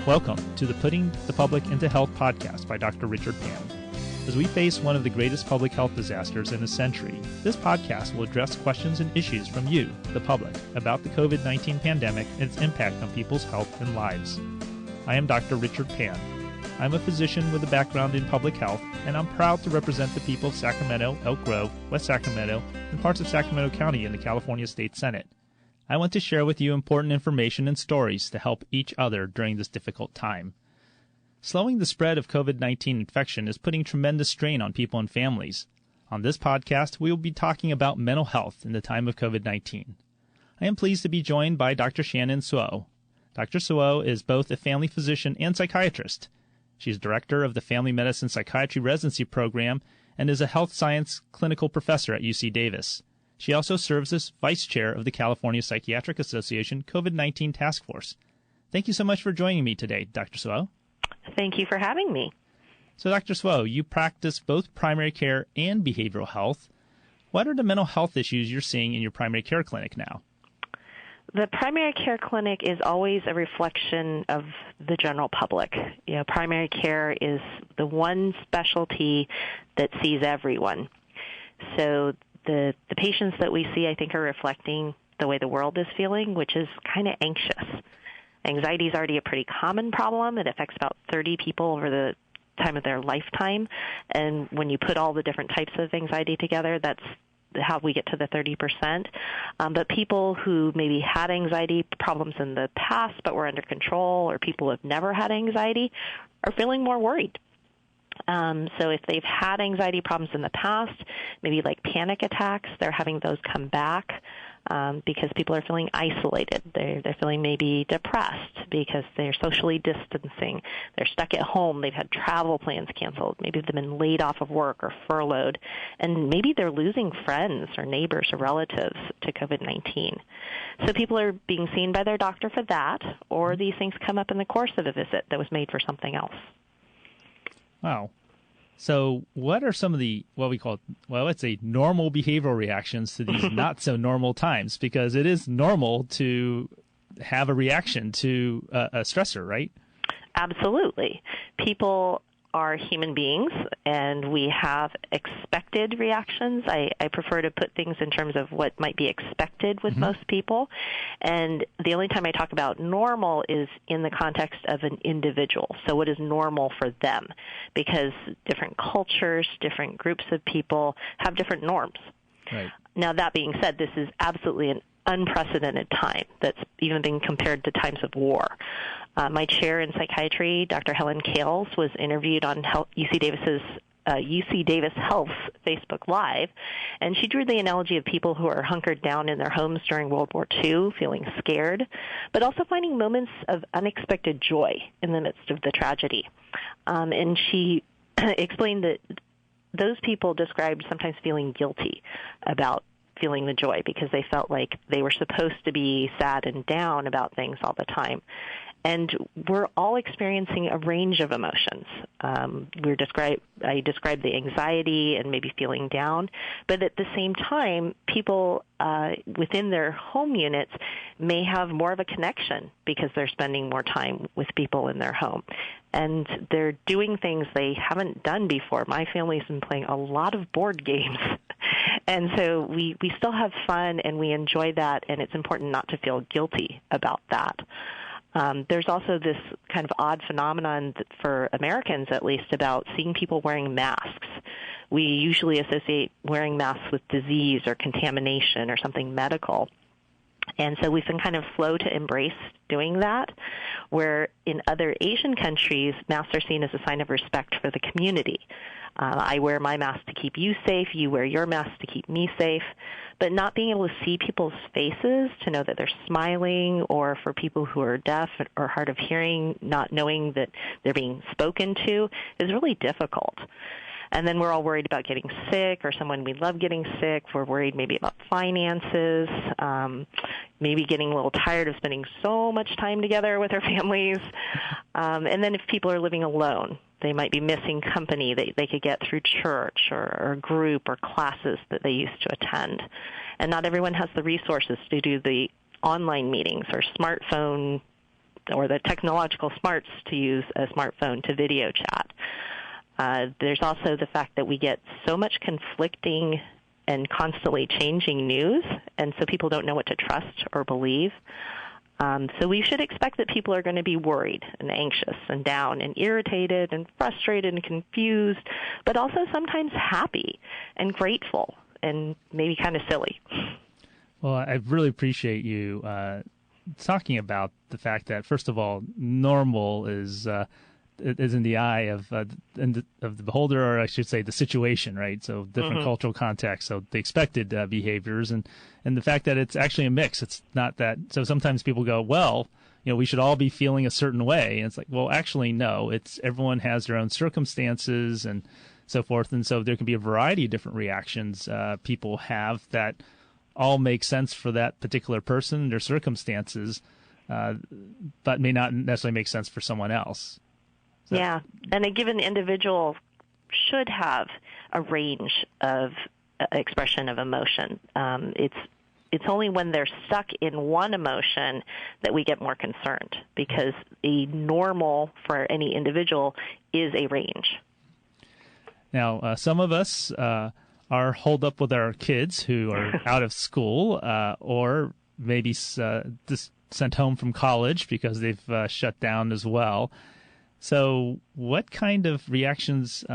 Welcome to the Putting the Public into Health podcast by Dr. Richard Pan. As we face one of the greatest public health disasters in a century, this podcast will address questions and issues from you, the public, about the COVID-19 pandemic and its impact on people's health and lives. I am Dr. Richard Pan. I'm a physician with a background in public health, and I'm proud to represent the people of Sacramento, Elk Grove, West Sacramento, and parts of Sacramento County in the California State Senate. I want to share with you important information and stories to help each other during this difficult time. Slowing the spread of COVID-19 infection is putting tremendous strain on people and families. On this podcast, we will be talking about mental health in the time of COVID-19. I am pleased to be joined by Dr. Shannon Suo. Dr. Suo is both a family physician and psychiatrist. She is director of the Family Medicine Psychiatry Residency Program and is a health science clinical professor at UC Davis. She also serves as vice chair of the California Psychiatric Association COVID-19 Task Force. Thank you so much for joining me today, Dr. Suo. Thank you for having me. So, Dr. Suo, you practice both primary care and behavioral health. What are the mental health issues you're seeing in your primary care clinic now? The primary care clinic is always a reflection of the general public. Primary care is the one specialty that sees everyone. So the patients that we see, I think, are reflecting the way the world is feeling, which is kind of anxious. Anxiety is already a pretty common problem. It affects about 30 people over the time of their lifetime. And when you put all the different types of anxiety together, that's how we get to the 30%. But people who maybe had anxiety problems in the past but were under control, or people who have never had anxiety, are feeling more worried. So if they've had anxiety problems in the past, maybe like panic attacks, they're having those come back because people are feeling isolated. They're feeling maybe depressed because they're socially distancing. They're stuck at home. They've had travel plans canceled. Maybe they've been laid off of work or furloughed. And maybe they're losing friends or neighbors or relatives to COVID-19. So people are being seen by their doctor for that, or these things come up in the course of a visit that was made for something else. Wow. So what are some of the, what we call, let's say normal behavioral reactions to these not so normal times? Because it is normal to have a reaction to a stressor, right? Absolutely. People are human beings, and we have expected reactions. I prefer to put things in terms of what might be expected with most people. And the only time I talk about normal is in the context of an individual. So what is normal for them? Because different cultures, different groups of people have different norms. Right. Now, that being said, this is absolutely an unprecedented time that's even being compared to times of war. My chair in psychiatry, Dr. Helen Kales, was interviewed on UC Davis Health's Facebook Live, and she drew the analogy of people who are hunkered down in their homes during World War II, feeling scared, but also finding moments of unexpected joy in the midst of the tragedy. And she explained that those people described sometimes feeling guilty about feeling the joy because they felt like they were supposed to be sad and down about things all the time. And we're all experiencing a range of emotions. I described the anxiety and maybe feeling down, but at the same time, people within their home units may have more of a connection because they're spending more time with people in their home. And they're doing things they haven't done before. My family's been playing a lot of board games. And so we still have fun and we enjoy that, and it's important not to feel guilty about that. There's also this kind of odd phenomenon for Americans, at least, about seeing people wearing masks. We usually associate wearing masks with disease or contamination or something medical. And so we've been kind of slow to embrace doing that, where in other Asian countries, masks are seen as a sign of respect for the community. I wear my mask to keep you safe, you wear your mask to keep me safe. But not being able to see people's faces, to know that they're smiling, or for people who are deaf or hard of hearing, not knowing that they're being spoken to, is really difficult. And then we're all worried about getting sick, or someone we love getting sick. We're worried maybe about finances, maybe getting a little tired of spending so much time together with our families. And then if people are living alone, they might be missing company that they could get through church or a group or classes that they used to attend. And not everyone has the resources to do the online meetings or smartphone or the technological smarts to use a smartphone to video chat. There's also the fact that we get so much conflicting and constantly changing news, and so people don't know what to trust or believe. So we should expect that people are going to be worried and anxious and down and irritated and frustrated and confused, but also sometimes happy and grateful and maybe kind of silly. Well, I really appreciate you talking about the fact that, first of all, normal is in the eye of the beholder, or I should say the situation, right? So different cultural contexts, so the expected behaviors, and the fact that it's actually a mix. It's not that. So sometimes people go, well, we should all be feeling a certain way, and it's like, well, actually, no. It's everyone has their own circumstances and so forth, and so there can be a variety of different reactions people have that all make sense for that particular person and their circumstances, but may not necessarily make sense for someone else. So. Yeah, and a given individual should have a range of expression of emotion. It's only when they're stuck in one emotion that we get more concerned, because a normal for any individual is a range. Now, some of us are holed up with our kids who are out of school or maybe just sent home from college because they've shut down as well. So what kind of reactions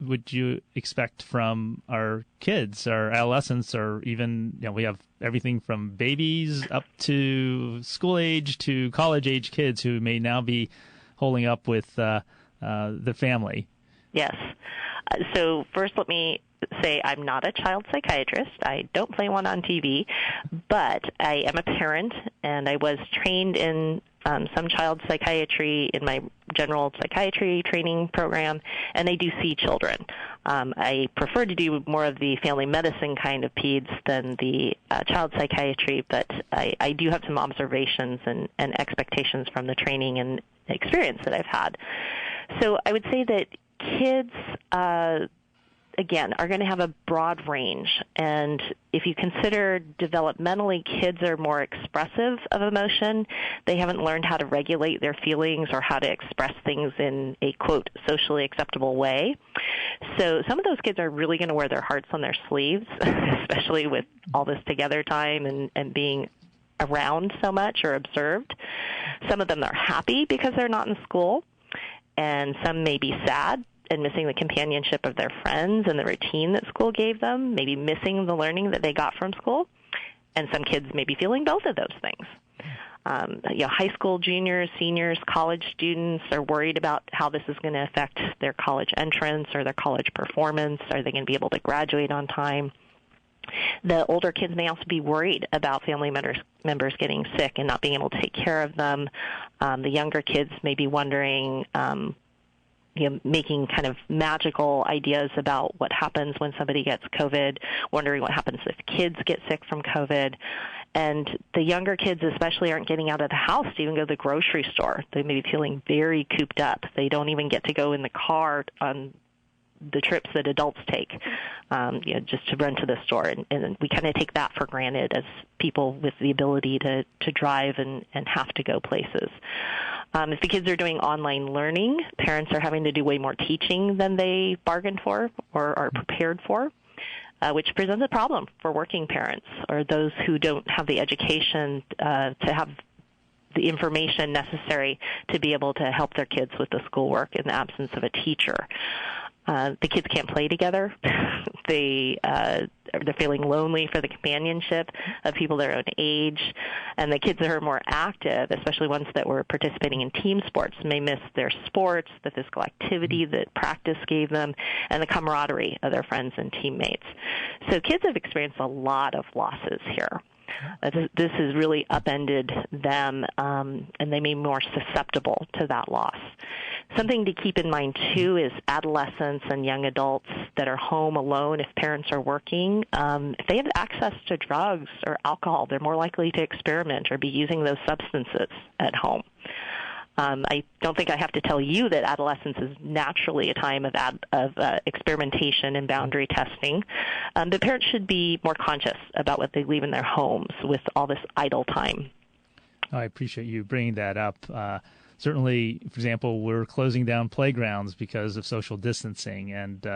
would you expect from our kids, our adolescents, or even, we have everything from babies up to school age to college age kids who may now be holding up with the family? Yes. So first let me say I'm not a child psychiatrist. I don't play one on TV, but I am a parent, and I was trained in some child psychiatry in my general psychiatry training program, and I do see children. I prefer to do more of the family medicine kind of peds than the child psychiatry, but I do have some observations and expectations from the training and experience that I've had. So I would say that kids, again, are going to have a broad range. And if you consider developmentally kids are more expressive of emotion, they haven't learned how to regulate their feelings or how to express things in a, quote, socially acceptable way. So some of those kids are really going to wear their hearts on their sleeves, especially with all this together time and being around so much or observed. Some of them are happy because they're not in school, and some may be sad and missing the companionship of their friends and the routine that school gave them, maybe missing the learning that they got from school. And some kids may be feeling both of those things. High school juniors, seniors, college students are worried about how this is going to affect their college entrance or their college performance. Are they going to be able to graduate on time? The older kids may also be worried about family members getting sick and not being able to take care of them. The younger kids may be wondering, making kind of magical ideas about what happens when somebody gets COVID, wondering what happens if kids get sick from COVID. And the younger kids especially aren't getting out of the house to even go to the grocery store. They may be feeling very cooped up. They don't even get to go in the car on the trips that adults take, just to run to the store. And we kind of take that for granted as people with the ability to drive and have to go places. If the kids are doing online learning, parents are having to do way more teaching than they bargained for or are prepared for, which presents a problem for working parents or those who don't have the education to have the information necessary to be able to help their kids with the schoolwork in the absence of a teacher. The kids can't play together. They're feeling lonely for the companionship of people their own age. And the kids that are more active, especially ones that were participating in team sports, may miss their sports, the physical activity that practice gave them, and the camaraderie of their friends and teammates. So kids have experienced a lot of losses here. This has really upended them, and they may be more susceptible to that loss. Something to keep in mind, too, is adolescents and young adults that are home alone if parents are working. If they have access to drugs or alcohol, they're more likely to experiment or be using those substances at home. I don't think I have to tell you that adolescence is naturally a time of experimentation and boundary testing. But parents should be more conscious about what they leave in their homes with all this idle time. I appreciate you bringing that up. Certainly, for example, we're closing down playgrounds because of social distancing, and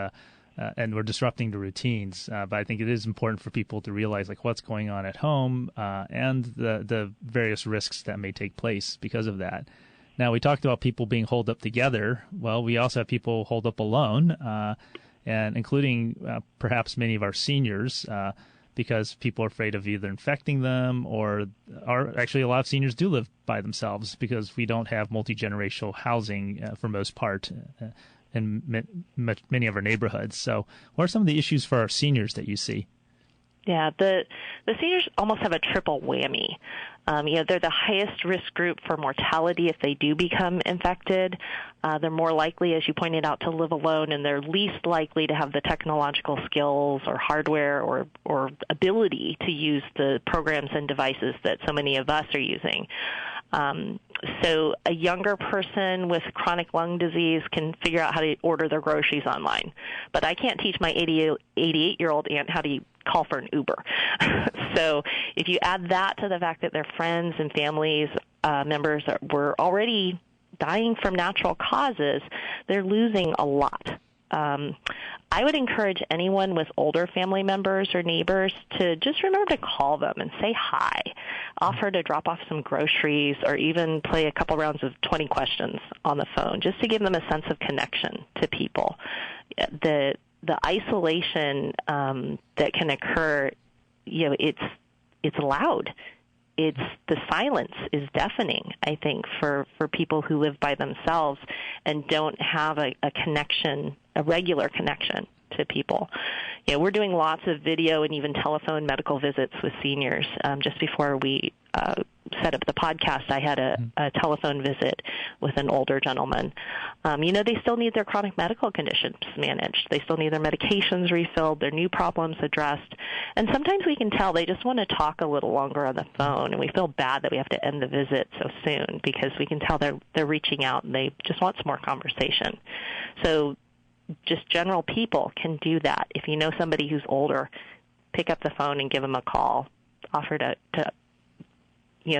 we're disrupting the routines. But I think it is important for people to realize like what's going on at home and the various risks that may take place because of that. Now, we talked about people being holed up together. Well, we also have people holed up alone, and including perhaps many of our seniors, because people are afraid of either infecting them or actually a lot of seniors do live by themselves because we don't have multi-generational housing for most part in many of our neighborhoods. So what are some of the issues for our seniors that you see? Yeah, the seniors almost have a triple whammy. They're the highest risk group for mortality if they do become infected. They're more likely, as you pointed out, to live alone, and they're least likely to have the technological skills or hardware or ability to use the programs and devices that so many of us are using. So a younger person with chronic lung disease can figure out how to order their groceries online. But I can't teach my 88-year-old aunt how to call for an Uber. So if you add that to the fact that their friends and families members were already dying from natural causes, they're losing a lot. I would encourage anyone with older family members or neighbors to just remember to call them and say hi, offer to drop off some groceries, or even play a couple rounds of 20 questions on the phone, just to give them a sense of connection to people. The isolation that can occur, it's loud. The silence is deafening, I think, for people who live by themselves and don't have a connection, a regular connection to people. We're doing lots of video and even telephone medical visits with seniors. Just before we set up the podcast, I had a telephone visit with an older gentleman. They still need their chronic medical conditions managed. They still need their medications refilled, their new problems addressed. And sometimes we can tell they just want to talk a little longer on the phone, and we feel bad that we have to end the visit so soon because we can tell they're reaching out and they just want some more conversation. So just general people can do that. If you know somebody who's older, pick up the phone and give them a call, offer to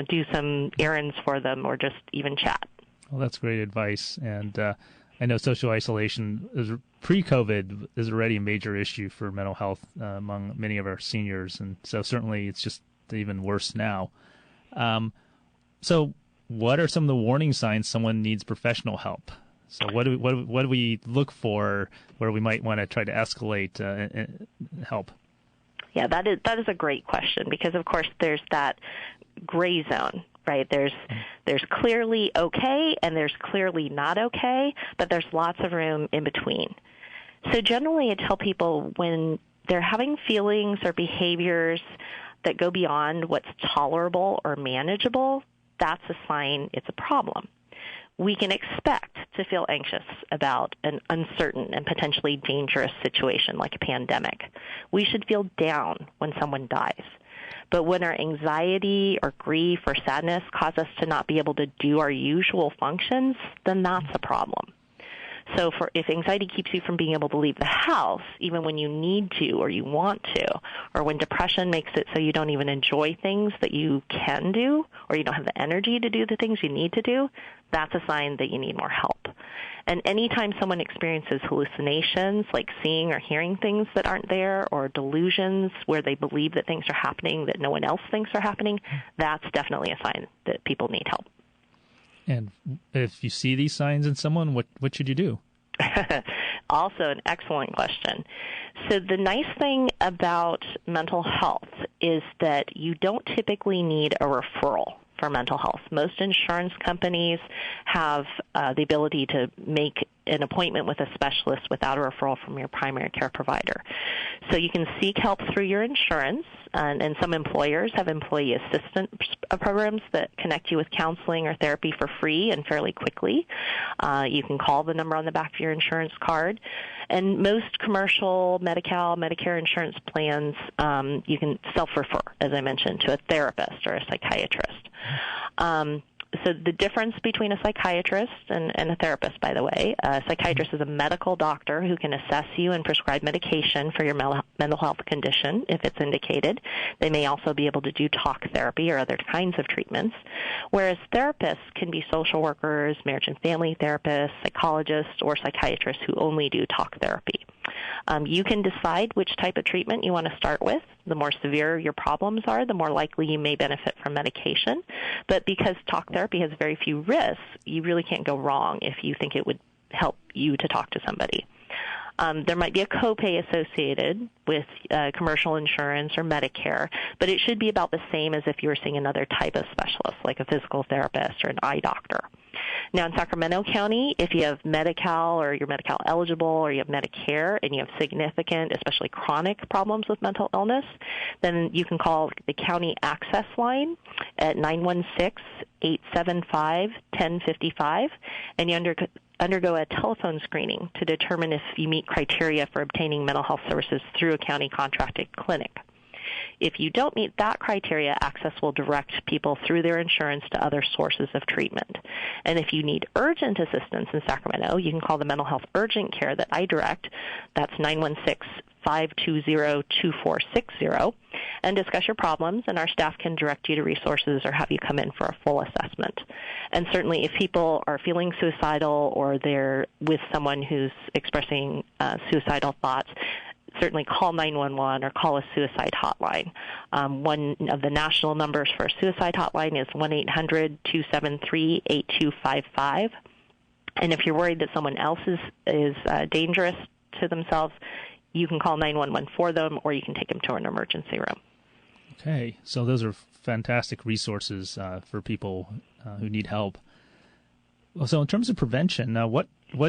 do some errands for them or just even chat. Well, that's great advice. And I know social isolation pre-COVID is already a major issue for mental health among many of our seniors. And so certainly it's just even worse now. So what are some of the warning signs someone needs professional help? So what do we look for where we might want to try to escalate help? Yeah, that is a great question because, of course, there's that gray zone, right? There's clearly okay and there's clearly not okay, but there's lots of room in between. So generally I tell people when they're having feelings or behaviors that go beyond what's tolerable or manageable, that's a sign it's a problem. We can expect to feel anxious about an uncertain and potentially dangerous situation like a pandemic. We should feel down when someone dies. But when our anxiety or grief or sadness cause us to not be able to do our usual functions, then that's a problem. So if anxiety keeps you from being able to leave the house, even when you need to or you want to, or when depression makes it so you don't even enjoy things that you can do, or you don't have the energy to do the things you need to do, that's a sign that you need more help. And anytime someone experiences hallucinations, like seeing or hearing things that aren't there, or delusions where they believe that things are happening that no one else thinks are happening, that's definitely a sign that people need help. And if you see these signs in someone, what should you do? Also an excellent question. So the nice thing about mental health is that you don't typically need a referral for mental health. Most insurance companies have the ability to make an appointment with a specialist without a referral from your primary care provider. So you can seek help through your insurance, and some employers have employee assistance programs that connect you with counseling or therapy for free and fairly quickly. You can call the number on the back of your insurance card. And most commercial, Medi-Cal, Medicare insurance plans, you can self-refer, as I mentioned, to a therapist or a psychiatrist. So the difference between a psychiatrist and a therapist, by the way, a psychiatrist is a medical doctor who can assess you and prescribe medication for your mental health condition if it's indicated. They may also be able to do talk therapy or other kinds of treatments, whereas therapists can be social workers, marriage and family therapists, psychologists, or psychiatrists who only do talk therapy. You can decide which type of treatment you want to start with. The more severe your problems are, the more likely you may benefit from medication. But because talk therapy has very few risks, you really can't go wrong if you think it would help you to talk to somebody. There might be a copay associated with commercial insurance or Medicare, but it should be about the same as if you were seeing another type of specialist, like a physical therapist or an eye doctor. Now, in Sacramento County, if you have Medi-Cal or you're Medi-Cal eligible or you have Medicare and you have significant, especially chronic problems with mental illness, then you can call the county access line at 916-875-1055, and you undergo a telephone screening to determine if you meet criteria for obtaining mental health services through a county contracted clinic. If you don't meet that criteria, Access will direct people through their insurance to other sources of treatment. And if you need urgent assistance in Sacramento, you can call the mental health urgent care that I direct. That's 916-520-2460, and discuss your problems, and our staff can direct you to resources or have you come in for a full assessment. And certainly if people are feeling suicidal or they're with someone who's expressing suicidal thoughts, certainly call 911 or call a suicide hotline. One of the national numbers for a suicide hotline is 1-800-273-8255. And if you're worried that someone else is dangerous to themselves, you can call 911 for them, or you can take them to an emergency room. Okay, so those are fantastic resources for people who need help. So in terms of prevention, what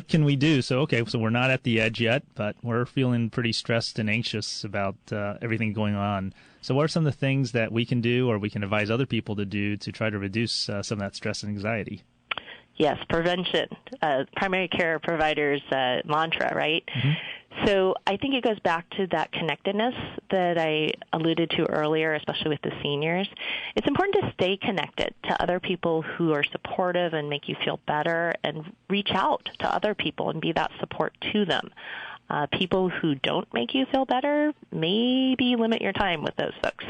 can we do? So we're not at the edge yet, but we're feeling pretty stressed and anxious about everything going on. So what are some of the things that we can do or we can advise other people to do to try to reduce some of that stress and anxiety? Yes, prevention, primary care providers' mantra, right? Mm-hmm. So I think it goes back to that connectedness that I alluded to earlier, especially with the seniors. It's important to stay connected to other people who are supportive and make you feel better, and reach out to other people and be that support to them. People who don't make you feel better, maybe limit your time with those folks.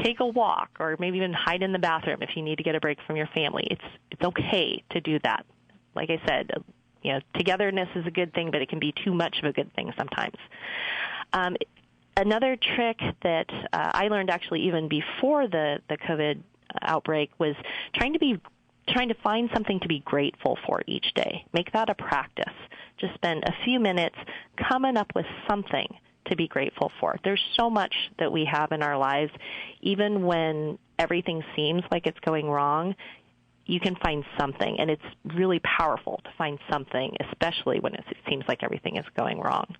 Take a walk, or maybe even hide in the bathroom if you need to get a break from your family. It's okay to do that. Like I said, togetherness is a good thing, but it can be too much of a good thing sometimes. Another trick that I learned actually even before the COVID outbreak was trying to find something to be grateful for each day. Make that a practice. Just spend a few minutes coming up with something to be grateful for. There's so much that we have in our lives. Even when everything seems like it's going wrong, you can find something, and it's really powerful to find something, especially when it seems like everything is going wrong.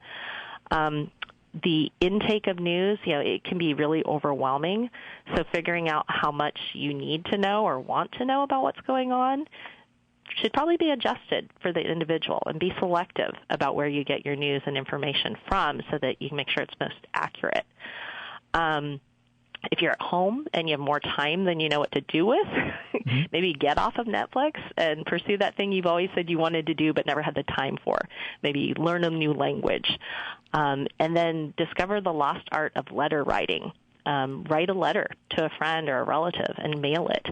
The intake of news, it can be really overwhelming, so figuring out how much you need to know or want to know about what's going on should probably be adjusted for the individual, and be selective about where you get your news and information from so that you can make sure it's most accurate. If you're at home and you have more time than you know what to do with, maybe get off of Netflix and pursue that thing you've always said you wanted to do but never had the time for. Maybe learn a new language. And then discover the lost art of letter writing. Write a letter to a friend or a relative and mail it.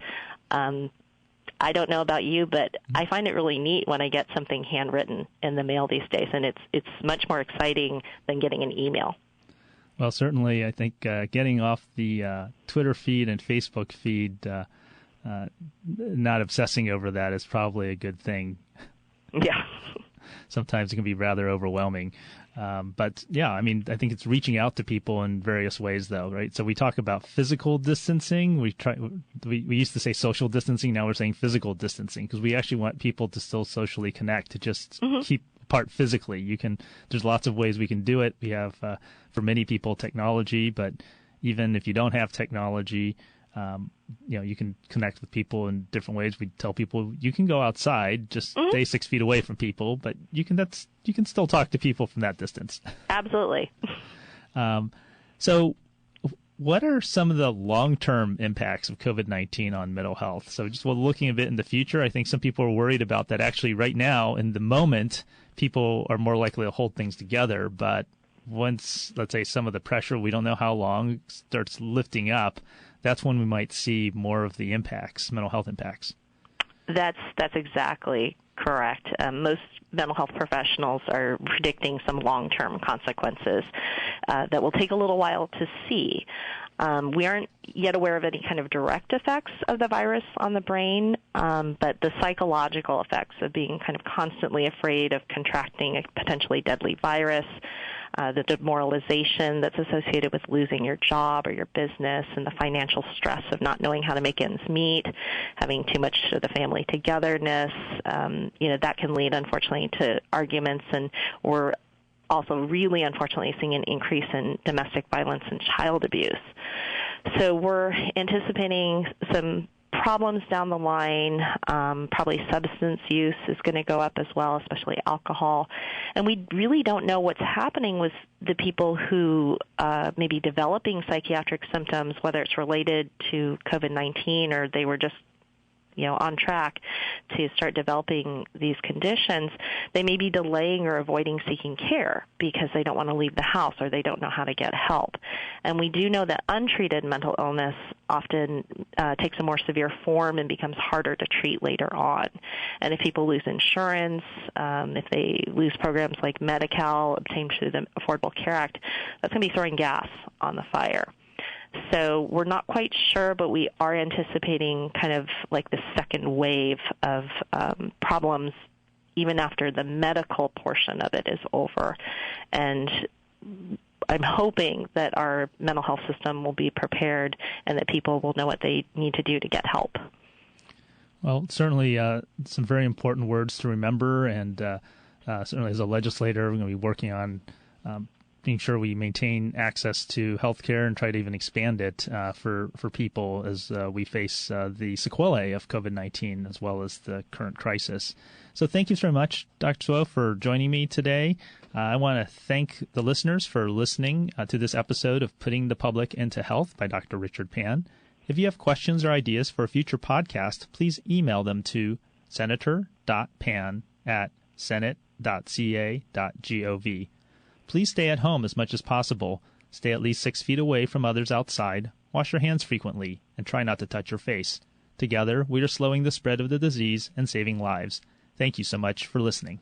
I don't know about you, but I find it really neat when I get something handwritten in the mail these days, and it's much more exciting than getting an email. Well, certainly, I think getting off the Twitter feed and Facebook feed, not obsessing over that is probably a good thing. Yeah. Sometimes it can be rather overwhelming. But yeah, I mean, I think it's reaching out to people in various ways, though, right? So we talk about physical distancing. We used to say social distancing. Now we're saying physical distancing, because we actually want people to still socially connect, to just keep apart physically. There's lots of ways we can do it. We have, for many people, technology, but even if you don't have technology, you can connect with people in different ways. We tell people you can go outside, just stay 6 feet away from people, but you can still talk to people from that distance. Absolutely. So what are some of the long-term impacts of COVID-19 on mental health? So just looking a bit in the future, I think some people are worried about that. Actually, right now, in the moment, people are more likely to hold things together. But once, let's say, some of the pressure, we don't know how long, starts lifting up, that's when we might see more of the impacts, mental health impacts. That's exactly correct. Most mental health professionals are predicting some long-term consequences that will take a little while to see. We aren't yet aware of any kind of direct effects of the virus on the brain, but the psychological effects of being kind of constantly afraid of contracting a potentially deadly virus, the demoralization that's associated with losing your job or your business, and the financial stress of not knowing how to make ends meet, having too much of the family togetherness, that can lead, unfortunately, to arguments, and we're also really, unfortunately, seeing an increase in domestic violence and child abuse. So we're anticipating some problems down the line. Probably substance use is going to go up as well, especially alcohol. And we really don't know what's happening with the people who may be developing psychiatric symptoms, whether it's related to COVID-19 or they were just on track to start developing these conditions. They may be delaying or avoiding seeking care because they don't want to leave the house or they don't know how to get help. And we do know that untreated mental illness often takes a more severe form and becomes harder to treat later on. And if people lose insurance, if they lose programs like Medi-Cal obtained through the Affordable Care Act, that's going to be throwing gas on the fire. So we're not quite sure, but we are anticipating kind of like the second wave of problems even after the medical portion of it is over. And I'm hoping that our mental health system will be prepared and that people will know what they need to do to get help. Well, certainly some very important words to remember, and certainly as a legislator, we're going to be working on being sure we maintain access to health care and try to even expand it for people as we face the sequelae of COVID-19 as well as the current crisis. So thank you so much, Dr. Suo, for joining me today. I want to thank the listeners for listening to this episode of Putting the Public into Health by Dr. Richard Pan. If you have questions or ideas for a future podcast, please email them to senator.pan@senate.ca.gov. Please stay at home as much as possible. Stay at least 6 feet away from others outside. Wash your hands frequently, and try not to touch your face. Together, we are slowing the spread of the disease and saving lives. Thank you so much for listening.